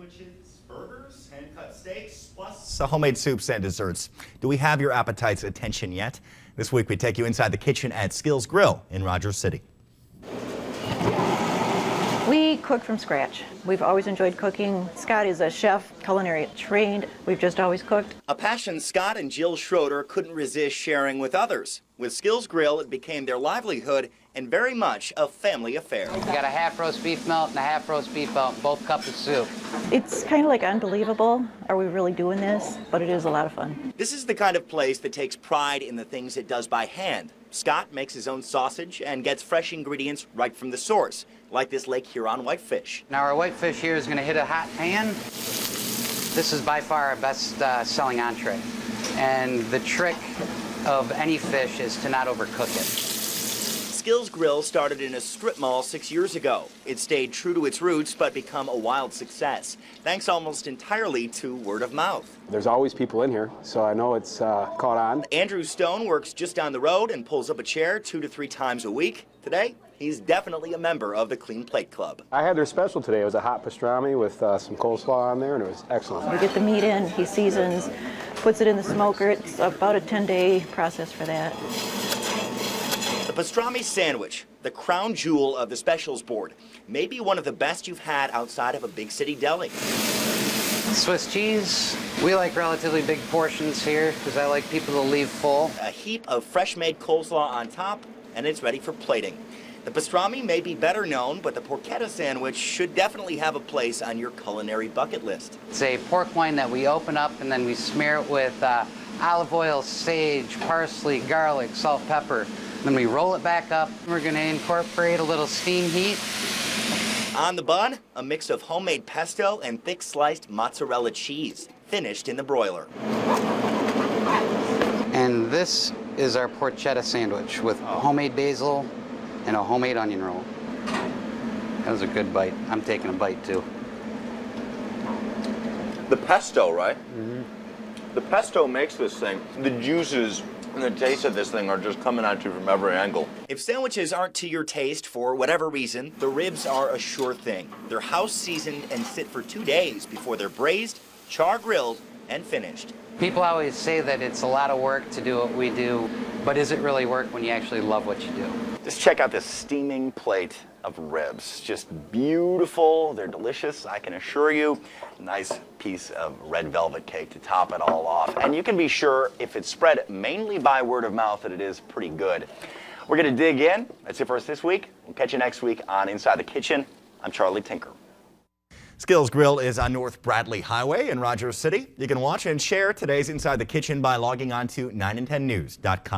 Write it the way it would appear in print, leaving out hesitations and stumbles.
sandwiches, burgers, hand-cut steaks, plus homemade soups and desserts. Do we have your appetite's attention yet? This week we take you inside the kitchen at Scill's Grill in Rogers City. We cook from scratch. We've always enjoyed cooking. Scott is a chef, culinary trained. We've just always cooked. A passion Scott and Jill Schroeder couldn't resist sharing with others. With Scill's Grill, it became their livelihood and very much a family affair. We got a half roast beef melt and a half roast beef melt, both cups of soup. It's kind of like unbelievable. Are we really doing this? But it is a lot of fun. This is the kind of place that takes pride in the things it does by hand. Scott makes his own sausage and gets fresh ingredients right from the source, like this Lake Huron whitefish. Now our whitefish here is going to hit a hot pan. This is by far our best selling entree. And the trick of any fish is to not overcook it. Scill's Grill started in a strip mall 6 years ago. It stayed true to its roots but become a wild success, thanks almost entirely to word of mouth. There's always people in here, so I know it's caught on. Andrew Stone works just down the road and pulls up a chair 2 to 3 times a week. Today, he's definitely a member of the Clean Plate Club. I had their special today. It was a hot pastrami with some coleslaw on there, and it was excellent. We get the meat in, he seasons, puts it in the smoker. It's about a 10-day process for that. The pastrami sandwich, the crown jewel of the specials board, may be one of the best you've had outside of a big city deli. Swiss cheese. We like relatively big portions here because I like people to leave full. A heap of fresh-made coleslaw on top, and it's ready for plating. The pastrami may be better known, but the porchetta sandwich should definitely have a place on your culinary bucket list. It's a pork loin that we open up and then we smear it with olive oil, sage, parsley, garlic, salt, pepper. Then we roll it back up. We're going to incorporate a little steam heat. On the bun, a mix of homemade pesto and thick sliced mozzarella cheese, finished in the broiler. And this is our porchetta sandwich with homemade basil and a homemade onion roll. That was a good bite. I'm taking a bite too. The pesto, right? Mm-hmm. The pesto makes this thing. The juices and the taste of this thing are just coming at you from every angle. If sandwiches aren't to your taste for whatever reason, the ribs are a sure thing. They're house seasoned and sit for 2 days before they're braised, char grilled, and finished. People always say that it's a lot of work to do what we do, but is it really work when you actually love what you do? Just check out this steaming plate of ribs. Just beautiful. They're delicious, I can assure you. Nice piece of red velvet cake to top it all off. And you can be sure, if it's spread mainly by word of mouth, that it is pretty good. We're going to dig in. That's it for us this week. We'll catch you next week on Inside the Kitchen. I'm Charlie Tinker. Scill's Grill is on North Bradley Highway in Rogers City. You can watch and share today's Inside the Kitchen by logging on to 9and10news.com.